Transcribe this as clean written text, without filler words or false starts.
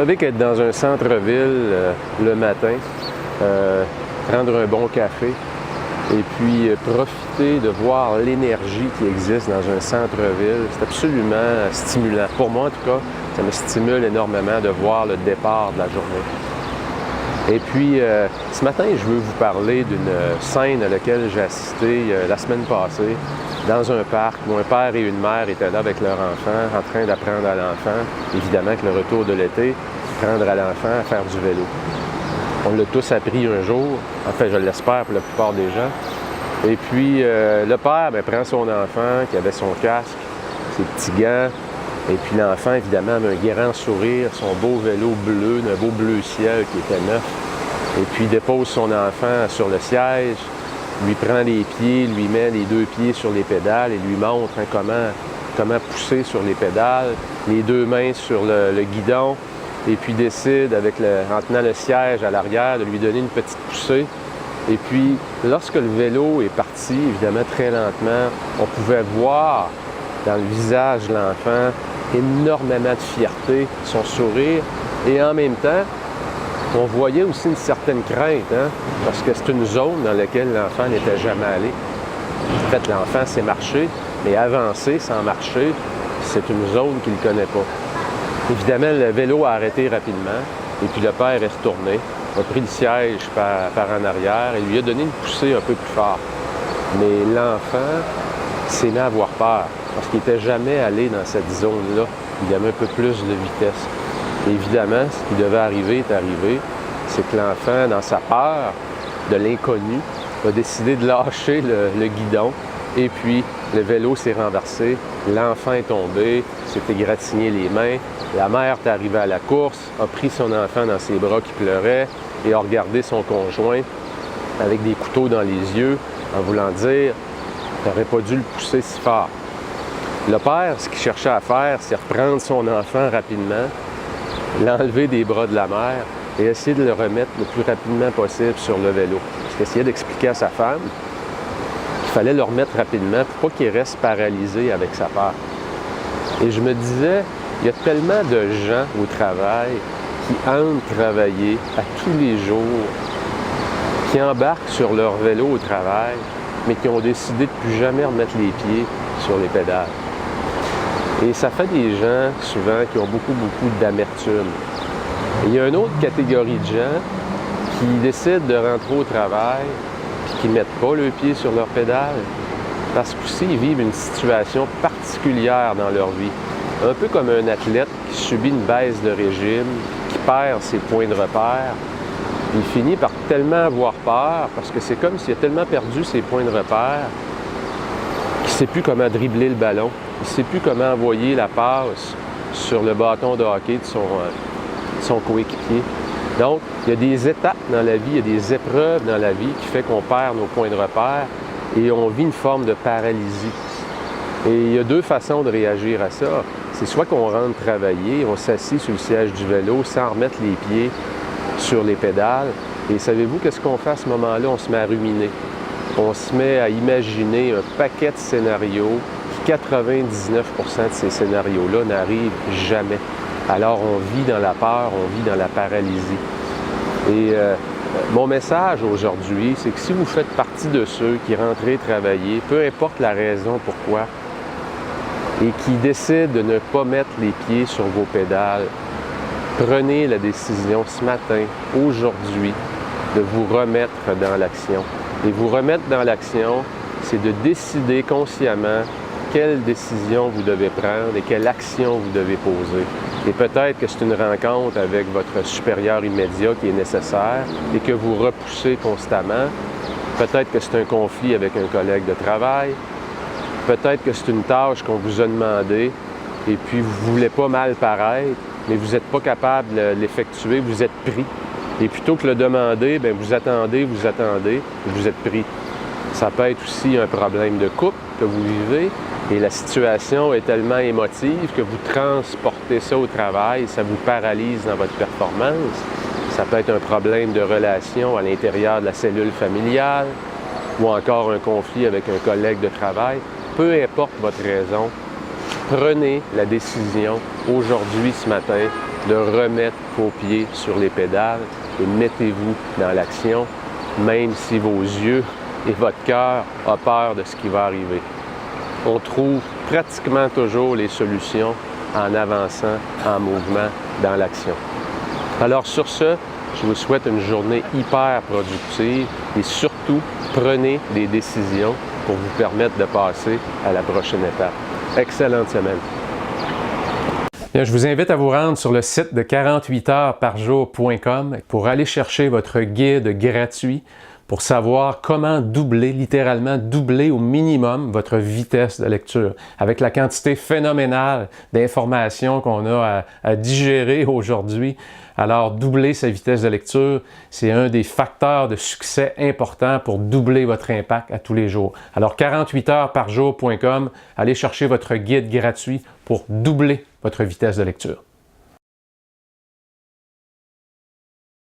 savez qu'être dans un centre-ville le matin, prendre un bon café et puis profiter de voir l'énergie qui existe dans un centre-ville, c'est absolument stimulant. Pour moi, en tout cas, ça me stimule énormément de voir le départ de la journée. Et puis, ce matin, je veux vous parler d'une scène à laquelle j'ai assisté la semaine passée dans un parc où un père et une mère étaient là avec leur enfant en train d'apprendre à l'enfant, évidemment avec le retour de l'été, apprendre à l'enfant à faire du vélo. On l'a tous appris un jour, en fait je l'espère pour la plupart des gens. Et puis le père prend son enfant qui avait son casque, ses petits gants, et puis l'enfant évidemment avait un grand sourire, son beau vélo bleu, un beau bleu ciel qui était neuf. Et puis il dépose son enfant sur le siège, lui prend les pieds, lui met les deux pieds sur les pédales et lui montre comment pousser sur les pédales, les deux mains sur le guidon, et puis décide, en tenant le siège à l'arrière, de lui donner une petite poussée. Et puis, lorsque le vélo est parti, évidemment très lentement, on pouvait voir dans le visage de l'enfant énormément de fierté, son sourire, et en même temps, on voyait aussi une certaine crainte, parce que c'est une zone dans laquelle l'enfant n'était jamais allé. En fait, l'enfant sait marcher, mais avancer sans marcher, c'est une zone qu'il ne connaît pas. Évidemment, le vélo a arrêté rapidement, et puis le père est retourné, a pris le siège par en arrière et lui a donné une poussée un peu plus fort. Mais l'enfant s'est mis à avoir peur, parce qu'il n'était jamais allé dans cette zone-là. Il y avait un peu plus de vitesse. Et évidemment, ce qui devait arriver est arrivé, c'est que l'enfant, dans sa peur de l'inconnu, a décidé de lâcher le guidon, et puis le vélo s'est renversé, l'enfant est tombé, s'est égratigné les mains, la mère est arrivée à la course, a pris son enfant dans ses bras qui pleurait et a regardé son conjoint avec des couteaux dans les yeux en voulant dire « t'aurais pas dû le pousser si fort ». Le père, ce qu'il cherchait à faire, c'est reprendre son enfant rapidement, l'enlever des bras de la mère et essayer de le remettre le plus rapidement possible sur le vélo. Parce qu'il essayait d'expliquer à sa femme qu'il fallait le remettre rapidement pour pas qu'il reste paralysé avec sa peur. Et je me disais, il y a tellement de gens au travail qui entrent travailler à tous les jours, qui embarquent sur leur vélo au travail, mais qui ont décidé de plus jamais remettre les pieds sur les pédales. Et ça fait des gens, souvent, qui ont beaucoup d'amertume. Et il y a une autre catégorie de gens qui décident de rentrer au travail et qui ne mettent pas le pied sur leurs pédales parce qu'aussi, ils vivent une situation particulière dans leur vie. Un peu comme un athlète qui subit une baisse de régime, qui perd ses points de repère. Il finit par tellement avoir peur, parce que c'est comme s'il a tellement perdu ses points de repère qu'il ne sait plus comment dribbler le ballon. Il ne sait plus comment envoyer la passe sur le bâton de hockey de son coéquipier. Donc, il y a des étapes dans la vie, il y a des épreuves dans la vie qui fait qu'on perd nos points de repère et on vit une forme de paralysie. Et il y a deux façons de réagir à ça. C'est soit qu'on rentre travailler, on s'assit sur le siège du vélo sans remettre les pieds sur les pédales. Et savez-vous qu'est-ce qu'on fait à ce moment-là? On se met à ruminer. On se met à imaginer un paquet de scénarios. 99% de ces scénarios-là n'arrivent jamais. Alors, on vit dans la peur, on vit dans la paralysie. Et mon message aujourd'hui, c'est que si vous faites partie de ceux qui rentrent travailler, peu importe la raison pourquoi, et qui décident de ne pas mettre les pieds sur vos pédales, prenez la décision ce matin, aujourd'hui, de vous remettre dans l'action. Et vous remettre dans l'action, c'est de décider consciemment quelle décision vous devez prendre et quelle action vous devez poser. Et peut-être que c'est une rencontre avec votre supérieur immédiat qui est nécessaire et que vous repoussez constamment. Peut-être que c'est un conflit avec un collègue de travail. Peut-être que c'est une tâche qu'on vous a demandée et puis vous ne voulez pas mal paraître, mais vous n'êtes pas capable de l'effectuer, vous êtes pris. Et plutôt que le demander, bien, vous attendez, et vous êtes pris. Ça peut être aussi un problème de couple que vous vivez et la situation est tellement émotive que vous transportez ça au travail, ça vous paralyse dans votre performance. Ça peut être un problème de relation à l'intérieur de la cellule familiale ou encore un conflit avec un collègue de travail. Peu importe votre raison, prenez la décision aujourd'hui, ce matin, de remettre vos pieds sur les pédales et mettez-vous dans l'action, même si vos yeux et votre cœur ont peur de ce qui va arriver. On trouve pratiquement toujours les solutions en avançant en mouvement dans l'action. Alors sur ce, je vous souhaite une journée hyper productive et surtout, prenez des décisions pour vous permettre de passer à la prochaine étape. Excellente semaine! Bien, je vous invite à vous rendre sur le site de 48heuresparjour.com pour aller chercher votre guide gratuit pour savoir comment doubler, littéralement doubler au minimum votre vitesse de lecture. Avec la quantité phénoménale d'informations qu'on a à digérer aujourd'hui, alors doubler sa vitesse de lecture, c'est un des facteurs de succès importants pour doubler votre impact à tous les jours. Alors 48heuresparjour.com, allez chercher votre guide gratuit pour doubler votre vitesse de lecture.